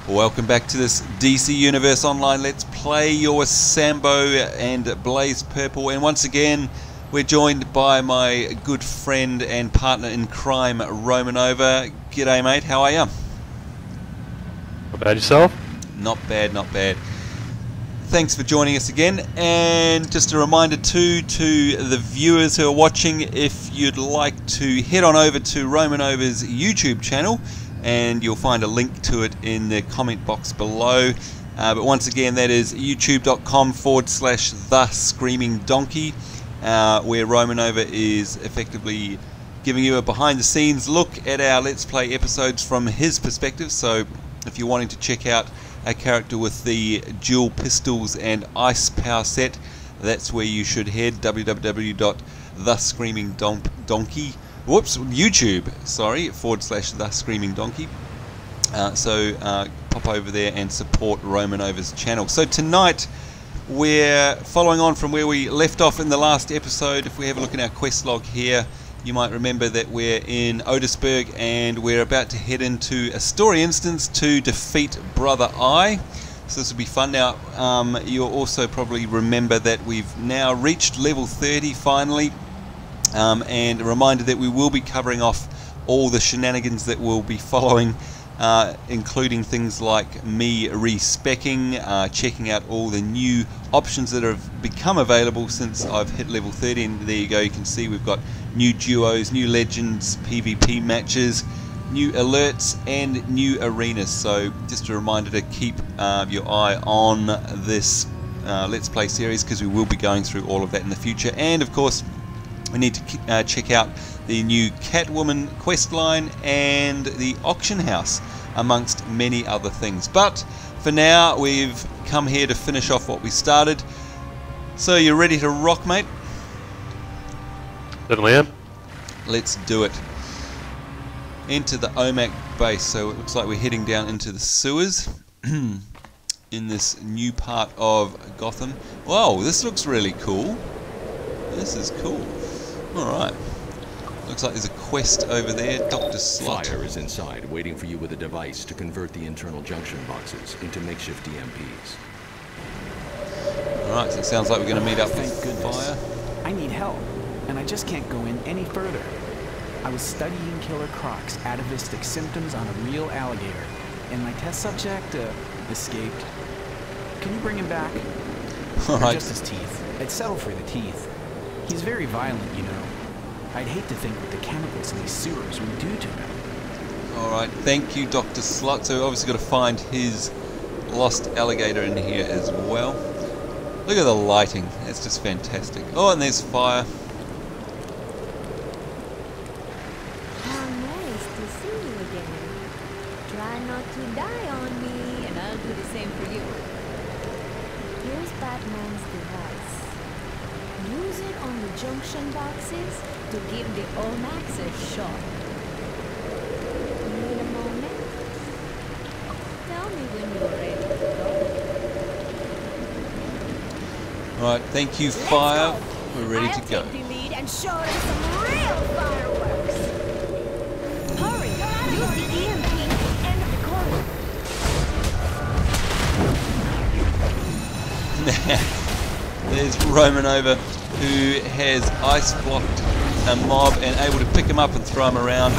Welcome back to this DC Universe Online. Let's play your Sambo and Blaze Purple. And once again, we're joined by my good friend and partner in crime, Romanova. G'day, mate. How are you? Not bad, yourself? Not bad, not bad. Thanks for joining us again. And just a reminder too to the viewers who are watching, if you'd like to head on over to Romanova's YouTube channel, and you'll find a link to it in the comment box below. But once again, that is youtube.com/thescreamingdonkey, where Romanova is effectively giving you a behind-the-scenes look at our Let's Play episodes from his perspective. So if you're wanting to check out a character with the dual pistols and ice power set, that's where you should head, www.thescreamingdonkey. Whoops, YouTube, sorry, /thescreamingdonkey. So pop over there and support Romanova's channel. So tonight we're following on from where we left off in the last episode. If we have a look at our quest log here, you might remember that we're in Otisburg and we're about to head into a story instance to defeat Brother I. So this will be fun. Now, you'll also probably remember that we've now reached level 30 finally. And a reminder that we will be covering off all the shenanigans that we'll be following, including things like me respecking, checking out all the new options that have become available since I've hit level 30. And there you go, you can see we've got new duos, new legends, PvP matches, new alerts and new arenas. So just a reminder to keep your eye on this Let's Play series, because we will be going through all of that in the future. And of course, we need to check out the new Catwoman quest line and the auction house, amongst many other things. But for now, we've come here to finish off what we started. So you're ready to rock, mate? Certainly am. Let's do it. Enter the OMACS Base. So it looks like we're heading down into the sewers in this new part of Gotham. Whoa, this looks really cool. This is cool. Alright. Looks like there's a quest over there. Dr. Slot. Fire is inside, waiting for you with a device to convert the internal junction boxes into makeshift DMPs. Alright, so it sounds like we're going to meet up with Fire. I need help, and I just can't go in any further. I was studying Killer Croc's atavistic symptoms on a real alligator, and my test subject escaped. Can you bring him back? Alright. Just his teeth. I'd settle for the teeth. He's very violent, you know. I'd hate to think what the chemicals in these sewers would do to him. Alright, thank you, Dr. Slot. So we've obviously got to find his lost alligator in here as well. Look at the lighting. It's just fantastic. Oh, and there's Fire. How nice to see you again. Try not to die on me, and I'll do the same for you. Here's Batman's device. Use it on the junction boxes to give the OMACS a shot. Need a moment? Tell me when you're ready to go. Alright, thank you, Fire. We're ready to go. I'll take the lead and show them some real fireworks. Hurry! Use the EMP at the end of the corridor. There's Romanova, who has ice blocked a mob and able to pick him up and throw him around.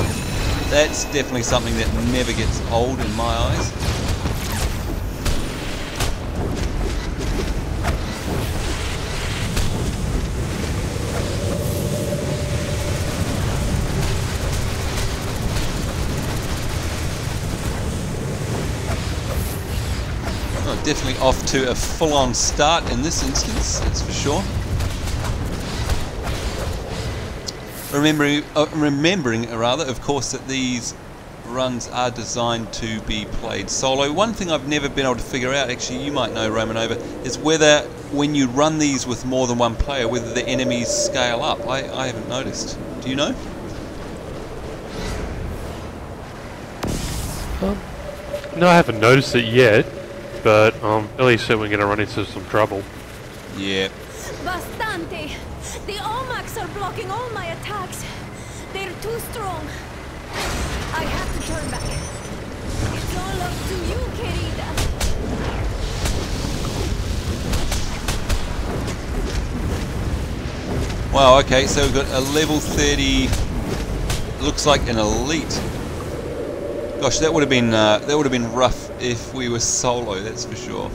That's definitely something that never gets old in my eyes. Oh, definitely off to a full-on start in this instance, that's for sure. Remembering, of course, that these runs are designed to be played solo. One thing I've never been able to figure out, actually you might know, Romanova, is whether when you run these with more than one player, whether the enemies scale up. I haven't noticed. Do you know? No, I haven't noticed it yet, but at least we're going to run into some trouble. Yeah. Bastante! The OMACS are blocking all my attacks. They're too strong. I have to turn back. It's all up to you, Kitty. Wow, okay, so we've got a level 30, looks like an elite. Gosh, that would have been rough if we were solo, that's for sure.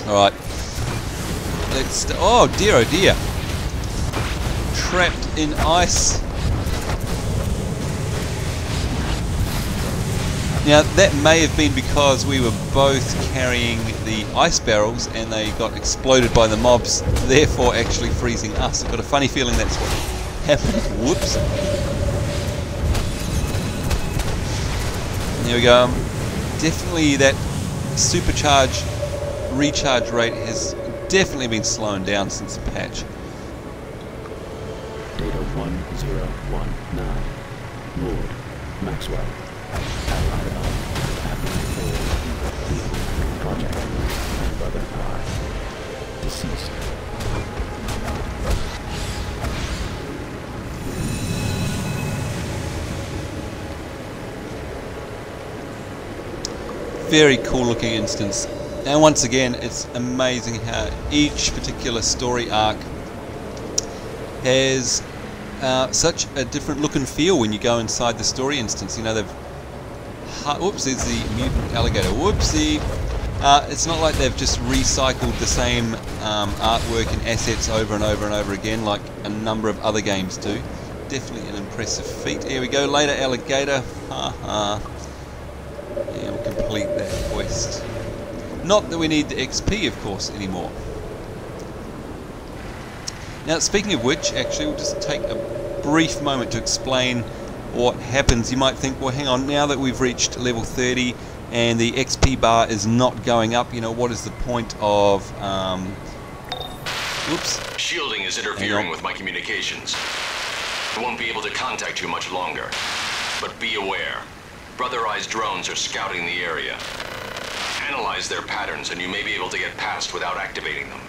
Alright. Oh dear. Trapped in ice. Now that may have been because we were both carrying the ice barrels and they got exploded by the mobs, therefore actually freezing us. I've got a funny feeling that's what happened. Whoops. There we go. Definitely that supercharge recharge rate has definitely been slowing down since the patch. Data 1019. Lord Maxwell. Project. Brother I. Deceased. Very cool looking instance. And once again, it's amazing how each particular story arc has such a different look and feel when you go inside the story instance. You know, they've... Whoops, there's the mutant alligator. Whoopsie! It's not like they've just recycled the same artwork and assets over and over and over again like a number of other games do. Definitely an impressive feat. Here we go, later alligator. Haha. Yeah, we'll complete that quest. Not that we need the XP, of course, anymore. Now, speaking of which, actually, we'll just take a brief moment to explain what happens. You might think, well, hang on, now that we've reached level 30 and the XP bar is not going up, you know, what is the point of... Whoops. Shielding is interfering with my communications. I won't be able to contact you much longer. But be aware. Brother Eye's drones are scouting the area. Analyze their patterns and you may be able to get past without activating them.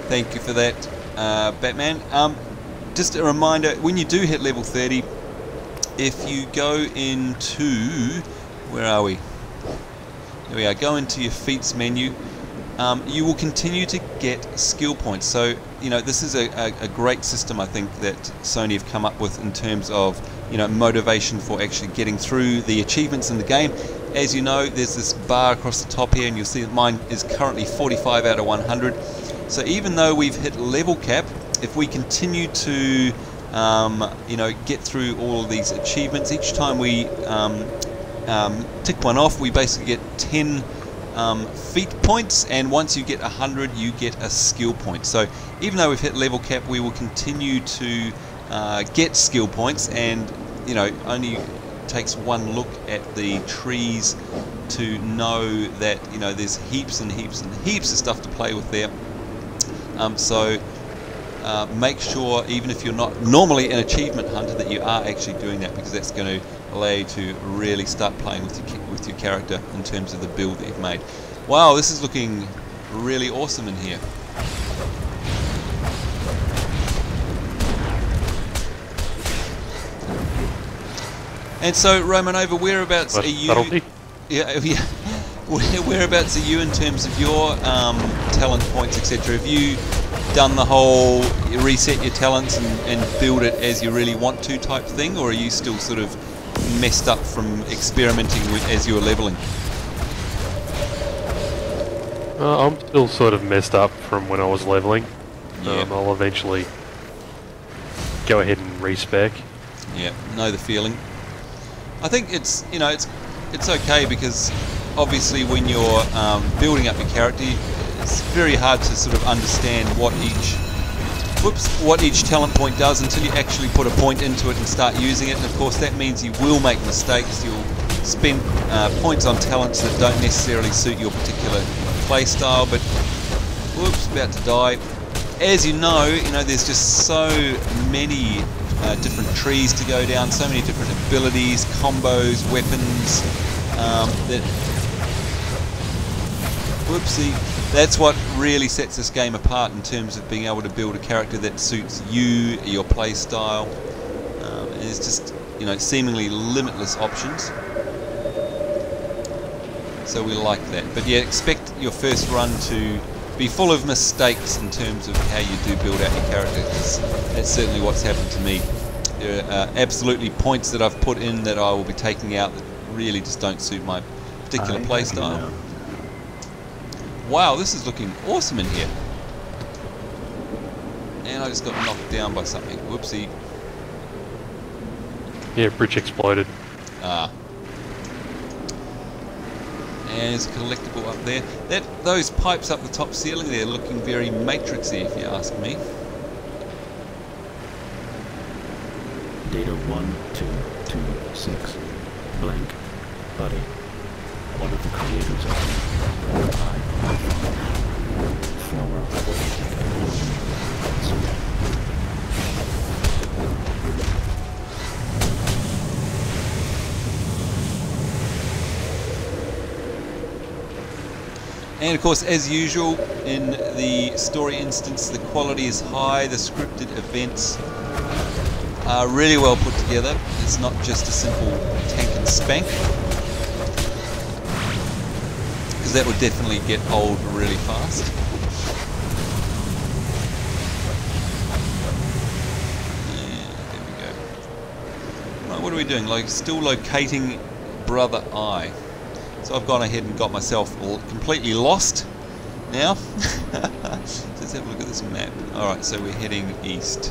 Thank you for that, Batman. Just a reminder, when you do hit level 30, if you go into... Where are we? There we are. Go into your feats menu. You will continue to get skill points. So, you know, this is a great system, I think, that Sony have come up with in terms of, you know, motivation for actually getting through the achievements in the game. As you know, there's this bar across the top here, and you'll see that mine is currently 45 out of 100. So even though we've hit level cap, if we continue to, you know, get through all of these achievements, each time we tick one off, we basically get 10 feat points, and once you get 100, you get a skill point. So even though we've hit level cap, we will continue to get skill points, and, you know, only takes one look at the trees to know that, you know, there's heaps and heaps and heaps of stuff to play with there. So make sure, even if you're not normally an achievement hunter, that you are actually doing that, because that's going to allow you to really start playing with your character in terms of the build that you've made. Wow, this is looking really awesome in here. And so, Romanova, whereabouts are you? Yeah. Whereabouts are you in terms of your talent points, etc.? Have you done the whole reset your talents and build it as you really want to type thing, or are you still sort of messed up from experimenting as you were leveling? I'm still sort of messed up from when I was leveling. Yeah. I'll eventually go ahead and respec. Yeah, know the feeling. I think it's, you know, it's okay, because obviously when you're building up your character, it's very hard to sort of understand what each talent point does until you actually put a point into it and start using it. And of course that means you will make mistakes. You'll spend points on talents that don't necessarily suit your particular play style. But whoops, about to die. As you know, there's just so many different trees to go down, so many different abilities, combos, weapons, that... Whoopsie. That's what really sets this game apart in terms of being able to build a character that suits you, your play style. There's just, seemingly limitless options. So we like that. But yeah, expect your first run to be full of mistakes in terms of how you do build out your character, because that's certainly what's happened to me. There are absolutely points that I've put in that I will be taking out that really just don't suit my particular playstyle. Wow, this is looking awesome in here. And I just got knocked down by something. Whoopsie. Yeah, bridge exploded. Ah. And there's a collectible up there. Those pipes up the top ceiling there looking very matrixy, if you ask me. Data 1226. Blank. Buddy. One of the creators of former. And of course, as usual, in the story instance, the quality is high, the scripted events are really well put together. It's not just a simple tank and spank, because that would definitely get old really fast. Yeah, there we go. Right, what are we doing? Like, still locating Brother Eye. So I've gone ahead and got myself completely lost now. Let's have a look at this map. Alright, so we're heading east.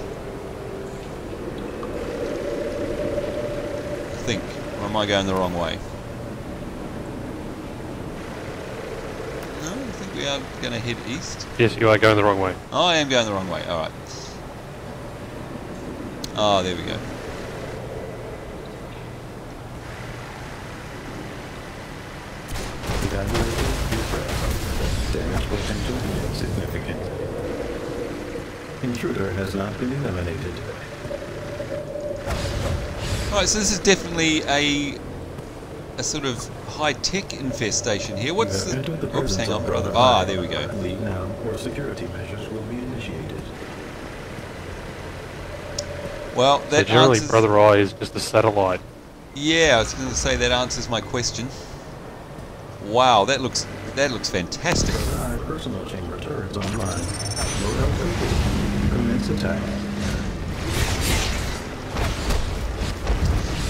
I think. Or am I going the wrong way? No, I think we are going to head east. Yes, you are going the wrong way. Oh, I am going the wrong way. Alright. Oh, there we go. Damage potential significant. Intruder has not been eliminated. Alright, so this is definitely a sort of high-tech infestation here. What's the... Oops, hang on, brother. Ah, there we go. Leave now, or security measures will be initiated. Well, So that generally, answers... Brother Eye is just a satellite. Yeah, I was going to say that answers my question. Wow, that looks fantastic. Our personal chamber turrets online. Loadout complete. Commence attack.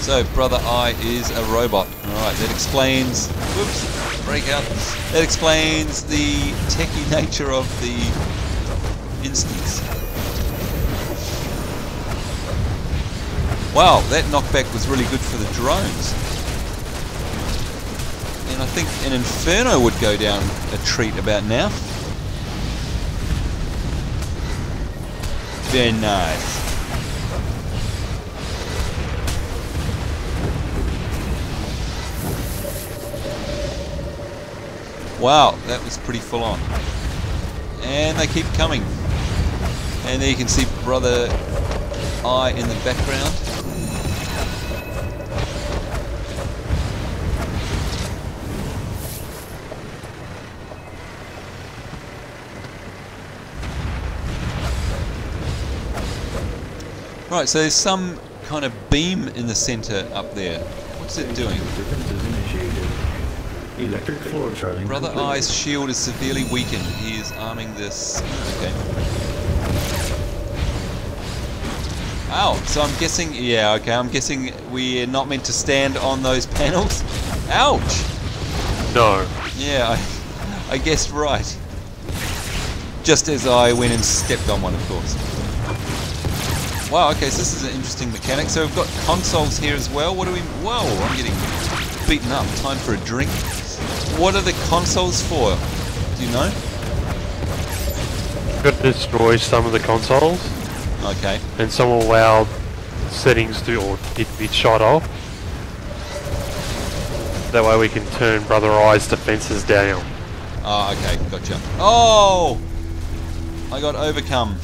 So, Brother Eye is a robot. Alright, that explains... Whoops, break out. That explains the techie nature of the instance. Wow, that knockback was really good for the drones. And I think an Inferno would go down a treat about now. Very nice. Wow, that was pretty full on. And they keep coming. And there you can see Brother Eye in the background. Right, so there's some kind of beam in the center up there. What's it doing? Defense is initiated. Electric floor charting. Brother complete. Eye's shield is severely weakened. He is arming this. Okay. Ow, so I'm guessing, yeah, okay, I'm guessing we're not meant to stand on those panels. Ouch! No. Yeah, I guessed right. Just as I went and stepped on one, of course. Wow, okay, so this is an interesting mechanic. So we've got consoles here as well. What do we... Whoa, I'm getting beaten up. Time for a drink. What are the consoles for? Do you know? You've got to destroy some of the consoles, Okay. and some will allow settings to or it be shot off. That way we can turn Brother Eye's defenses down. Oh, okay, gotcha. Oh! I got overcome.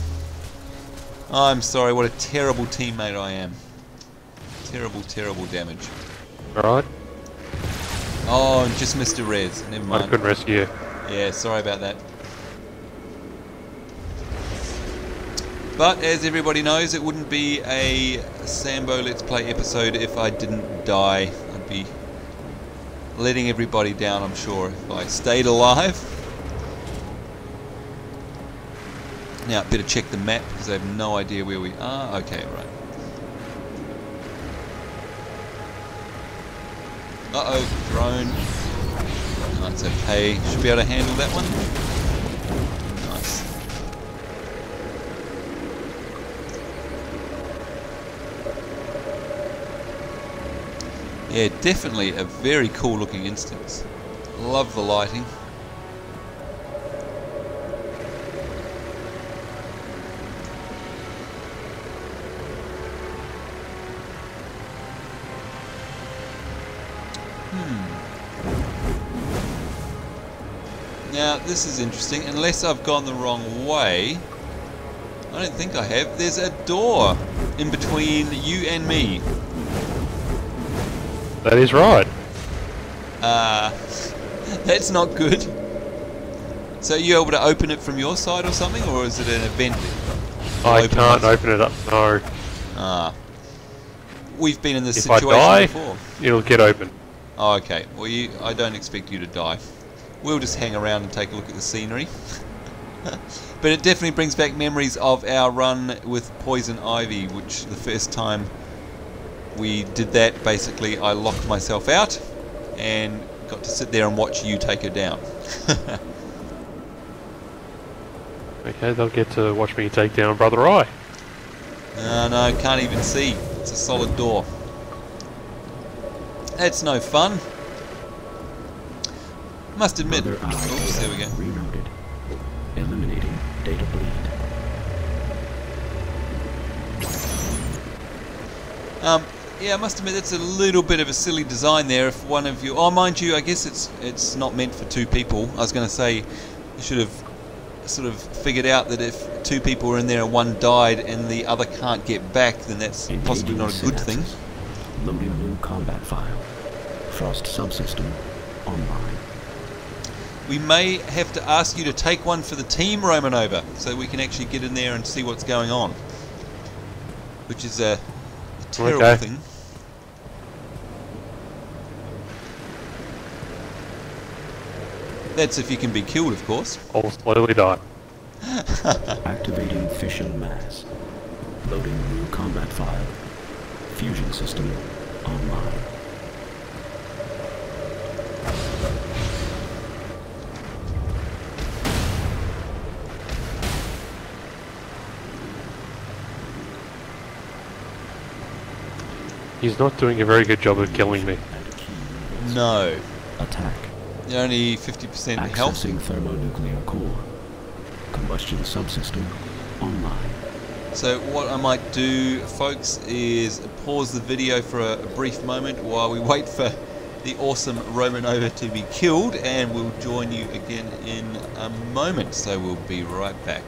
I'm sorry, what a terrible teammate I am. Terrible, terrible damage. Alright? Oh, just missed a res. Never I mind. couldn't rescue you. Yeah, sorry about that. But as everybody knows, it wouldn't be a Sambo Let's Play episode if I didn't die. I'd be letting everybody down, I'm sure, if I stayed alive. Now, better check the map because I have no idea where we are. Okay, right. Uh-oh, drone. That's okay. Should be able to handle that one. Nice. Yeah, definitely a very cool looking instance. Love the lighting. Now, this is interesting. Unless I've gone the wrong way. I don't think I have. There's a door in between you and me. That is right. That's not good. So are you able to open it from your side or something? Or is it an event? I can't open it up, no. Ah. We've been in this If situation I die, before. it'll get open. Oh, okay. Well, I don't expect you to die. We'll just hang around and take a look at the scenery. But it definitely brings back memories of our run with Poison Ivy, which the first time we did that, basically I locked myself out and got to sit there and watch you take her down. Okay, they'll get to watch me take down Brother Eye. No, can't even see. It's a solid door. That's no fun. Must admit. Oops, there we go. Rerouted. Eliminating data bleed. Yeah, I must admit that's a little bit of a silly design there. If one of you, oh, mind you, I guess it's not meant for two people. I was going to say you should have sort of figured out that if two people were in there and one died and the other can't get back, then that's possibly not a good thing. Loading new combat file. Frost subsystem online. We may have to ask you to take one for the team, Romanova, so we can actually get in there and see what's going on. Which is a terrible thing. That's if you can be killed, of course. I'll slowly die. Activating fission mass. Loading new combat file. Fusion system online. He's not doing a very good job of killing me. No. Attack. You're only 50% health. Accessing thermonuclear core. Combustion subsystem online. So what I might do, folks, is pause the video for a brief moment while we wait for the awesome Romanova to be killed, and we'll join you again in a moment. So we'll be right back.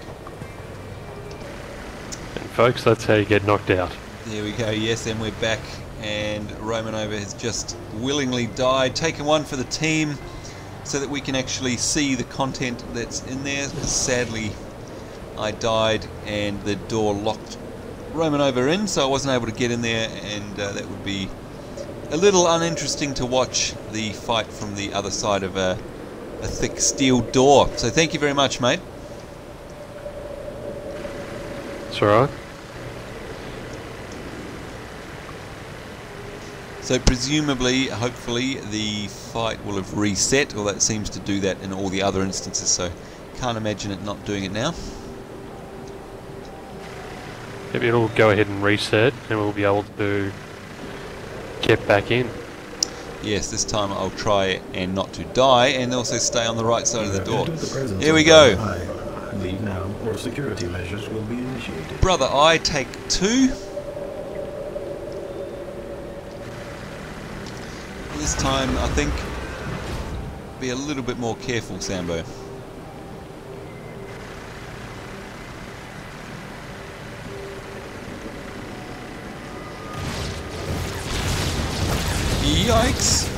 And folks, that's how you get knocked out. There we go, yes, and we're back, and Romanova has just willingly died, taken one for the team so that we can actually see the content that's in there. Sadly, I died and the door locked Romanova in, so I wasn't able to get in there, and that would be a little uninteresting to watch the fight from the other side of a thick steel door. So thank you very much, mate. It's alright. So presumably, hopefully, the fight will have reset, or that seems to do that in all the other instances, so can't imagine it not doing it now. Yep, it'll go ahead and reset and we'll be able to get back in. Yes, this time I'll try and not to die, and also stay on the right side of the door. Here Here we go. Leave now, or security measures will be initiated. Brother Eye, take 2. This time, I think, be a little bit more careful, Sambo. Yikes!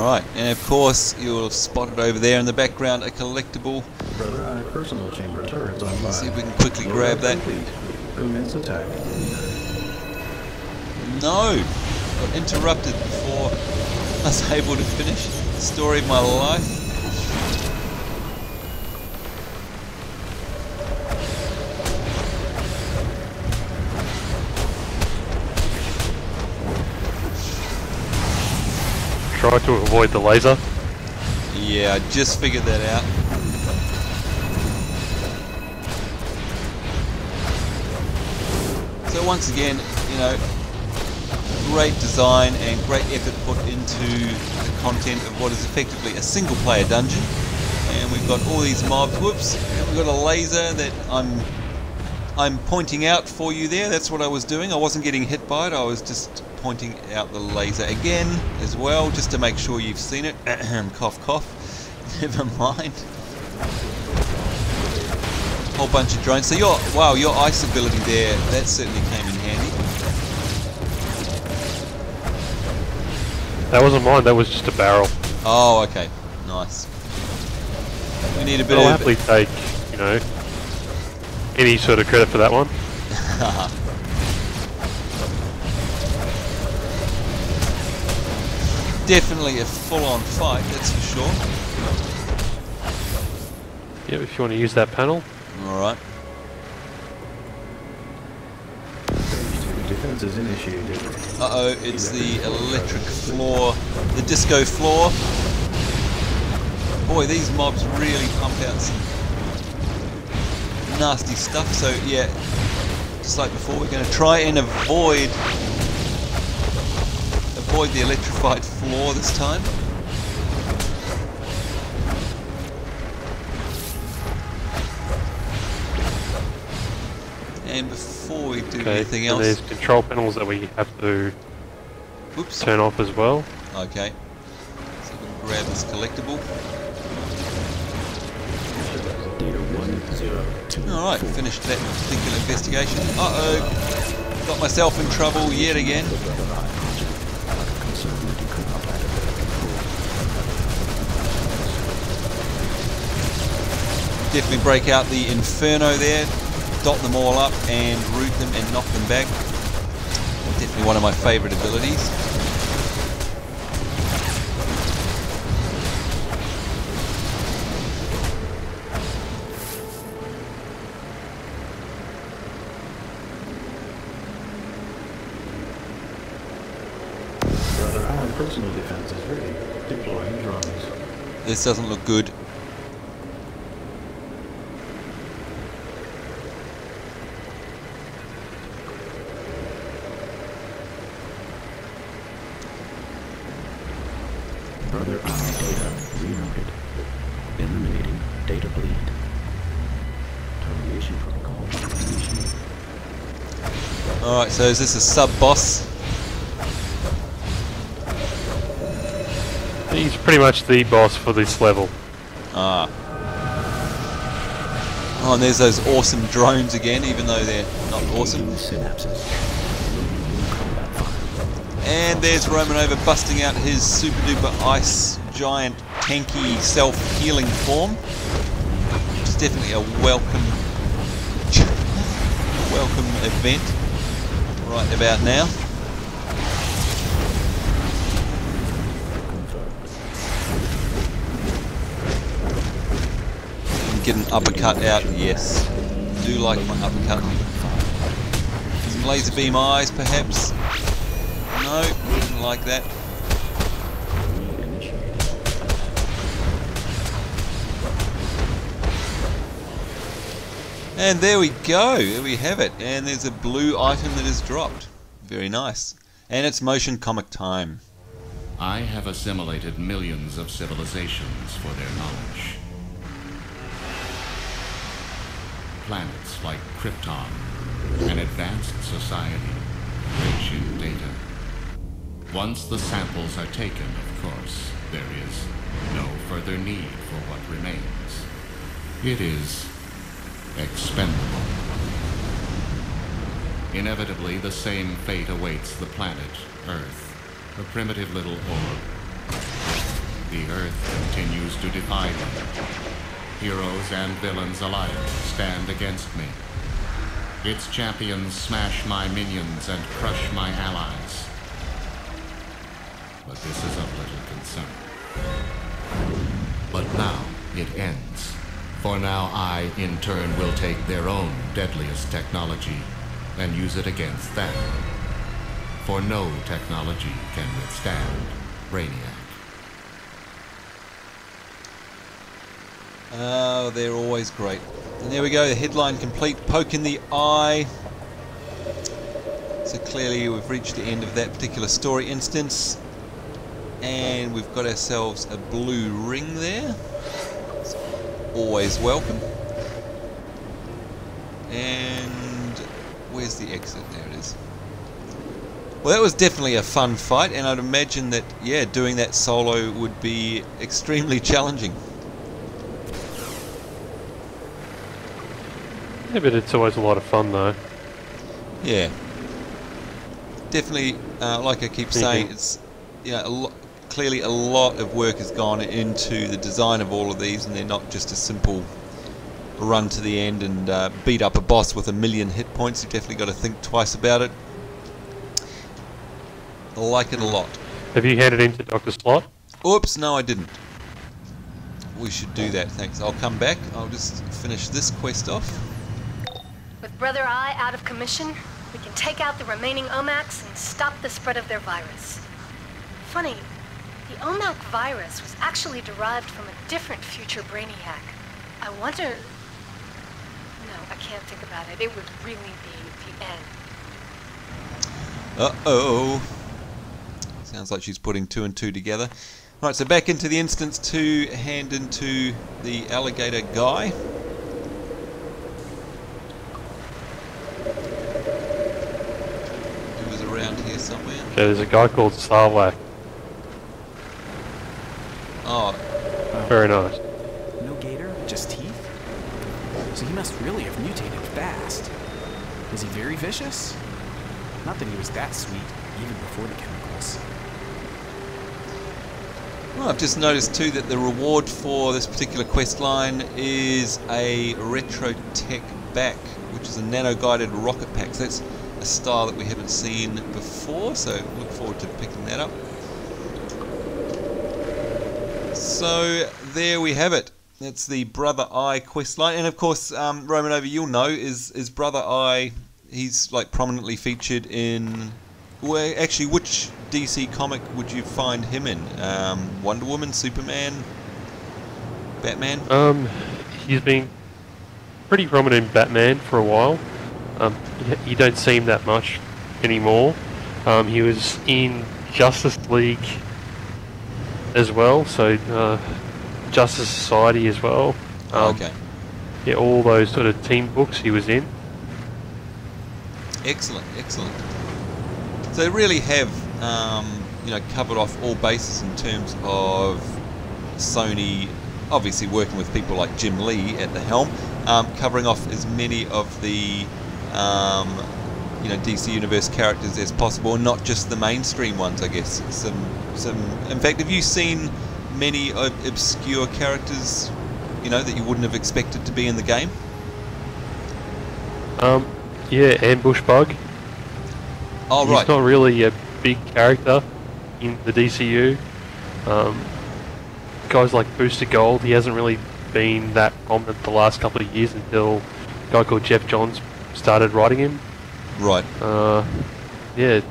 Alright, and of course you'll have spotted over there in the background a collectible. Brother Eye personal chamber turrets online. Let's see if we can quickly grab that. Commence attack. No! Got interrupted before I was able to finish the story of my life. Try to avoid the laser. Yeah, I just figured that out. So once again, you know, great design and great effort put into the content of what is effectively a single player dungeon. And we've got all these mobs, whoops, and we've got a laser that I'm pointing out for you there. That's what I was doing. I wasn't getting hit by it, I was just pointing out the laser again as well, just to make sure you've seen it. Cough cough. Never mind. Whole bunch of drones. So your ice ability there, that certainly came in handy. That wasn't mine, that was just a barrel. Oh, okay. Nice. We need a bit I'll of... happily take, you know, any sort of credit for that one. Definitely a full-on fight, that's for sure. Yeah, if you want to use that panel. Alright. Defenses initiated. Uh-oh, it's the electric floor, the disco floor. Boy, these mobs really pump out some nasty stuff, so yeah, just like before, we're going to try and avoid the electrified floor this time. And before we do anything else... there's control panels that we have to turn off as well. Okay. So we can grab this collectible. Alright, finished that particular investigation. Uh-oh! Got myself in trouble yet again. Definitely break out the Inferno there, dot them all up and root them and knock them back. Definitely one of my favourite abilities. Brother Eye personal defense is ready. Deploying drones. This doesn't look good. Brother Eye data rerouted. Eliminating data bleed. Termination protocol initiated. Alright, so is this a sub-boss? He's pretty much the boss for this level. Ah. Oh, and there's those awesome drones again, even though they're not awesome. Synapses. And there's Romanova busting out his super duper ice giant tanky self-healing form. Which is definitely a welcome event right about now. And get an uppercut out, yes. Do like my uppercut. Some laser beam eyes perhaps. No, didn't like that. And there we go, there we have it. And there's a blue item that is dropped. Very nice. And it's motion comic time. I have assimilated millions of civilizations for their knowledge. Planets like Krypton, an advanced society, rich in data. Once the samples are taken, of course, there is no further need for what remains. It is expendable. Inevitably, the same fate awaits the planet, Earth, a primitive little orb. The Earth continues to defy me. Heroes and villains alike stand against me. Its champions smash my minions and crush my allies. But this is of little concern. But now it ends. For now I, in turn, will take their own deadliest technology and use it against them. For no technology can withstand Brainiac. Oh, they're always great. And there we go, the headline complete, poke in the eye. So clearly we've reached the end of that particular story instance. And we've got ourselves a blue ring there. It's always welcome. And where's the exit? There it is. Well, that was definitely a fun fight, and I'd imagine that, yeah, doing that solo would be extremely challenging. Yeah, but it's always a lot of fun, though. Yeah. Definitely, like I keep saying, it's, you know, clearly a lot of work has gone into the design of all of these, and they're not just a simple run to the end and beat up a boss with 1,000,000 hit points. You've definitely got to think twice about it. I like it a lot. Have you handed in to Dr. Slot? Oops, no I didn't. We should do that, thanks. I'll come back. I'll just finish this quest off. With Brother Eye out of commission, we can take out the remaining OMACS and stop the spread of their virus. Funny, the OMAC virus was actually derived from a different future Brainiac. I wonder... No, I can't think about it. It would really be the end. Uh-oh. Sounds like she's putting 2 and 2 together. Right, so back into the instance to hand into the alligator guy. He was around here somewhere. Yeah, there's a guy called Sarlacc. Oh. Very nice. No gator, just teeth? So he must really have mutated fast. Is he very vicious? Not that he was that sweet, even before the chemicals. Well, I've just noticed too that the reward for this particular quest line is a Retro Tech back, which is a nano-guided rocket pack. So that's a style that we haven't seen before, so look forward to picking that up. So there we have it. That's the Brother Eye quest line, and of course, Romanova, you'll know, is Brother Eye. He's like prominently featured in. Well, actually, which DC comic would you find him in? Wonder Woman, Superman, Batman? He's been pretty prominent in Batman for a while. You don't see him that much anymore. He was in Justice League as well, so Justice Society as well. Okay. Yeah, all those sort of team books he was in. Excellent, excellent. So they really have, you know, covered off all bases in terms of Sony, obviously working with people like Jim Lee at the helm, covering off as many of the, you know, DC Universe characters as possible, and not just the mainstream ones, I guess. In fact, have you seen many obscure characters, you know, that you wouldn't have expected to be in the game? Yeah, Ambush Bug. Oh, right. He's not really a big character in the DCU. Guys like Booster Gold, he hasn't really been that prominent the last couple of years until a guy called Jeff Johns started writing him. Right. Yeah,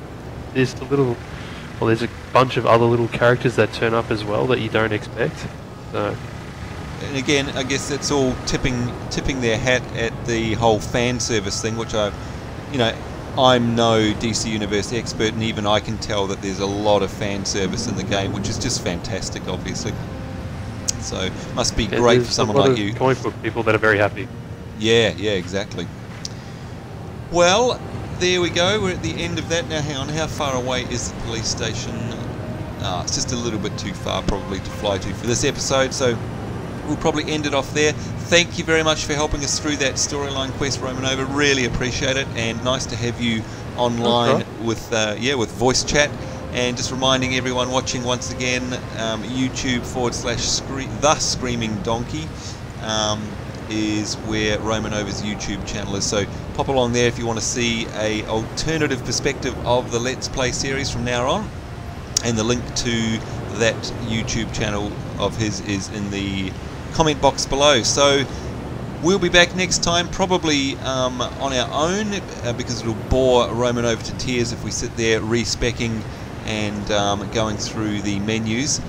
there's there's a bunch of other little characters that turn up as well that you don't expect. So. And again, I guess it's all tipping their hat at the whole fan service thing, which I'm no DC Universe expert, and even I can tell that there's a lot of fan service in the game, which is just fantastic, obviously. So must be great for someone like you. Comic book people that are very happy. Yeah, exactly. Well, there we go. We're at the end of that now. Hang on, how far away is the police station? It's just a little bit too far probably to fly to for this episode, so we'll probably end it off there. Thank you very much for helping us through that storyline quest, Romanova. Really appreciate it, and nice to have you online with voice chat. And just reminding everyone watching once again, YouTube / The Screaming Donkey is where Romanova's YouTube channel is. So pop along there if you want to see a alternative perspective of the Let's Play series from now on. And the link to that YouTube channel of his is in the comment box below. So we'll be back next time, probably on our own, because it'll bore Romanova to tears if we sit there respecking and going through the menus.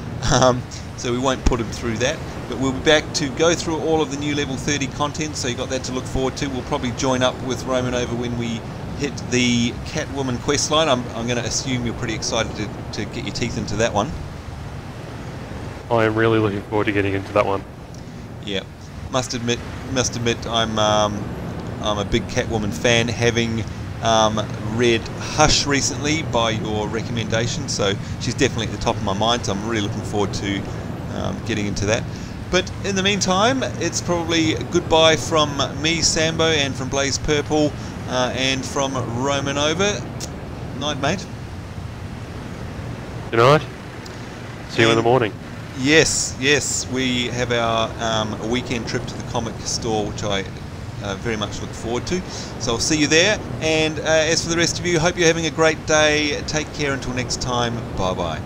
So we won't put him through that, but we'll be back to go through all of the new level 30 content, so you got that to look forward to. We'll probably join up with Romanova when we hit the Catwoman quest line. I'm going to assume you're pretty excited to get your teeth into that one. I am really looking forward to getting into that one. Yeah, must admit, I'm a big Catwoman fan, having read Hush recently by your recommendation, so she's definitely at the top of my mind, so I'm really looking forward to getting into that. But in the meantime, it's probably goodbye from me, Sambo, and from Blaze Purple, and from Romanova. Night, mate. Good night. See you in the morning. Yes, we have our weekend trip to the comic store, which I very much look forward to. So I'll see you there. And as for the rest of you, hope you're having a great day. Take care until next time. Bye-bye.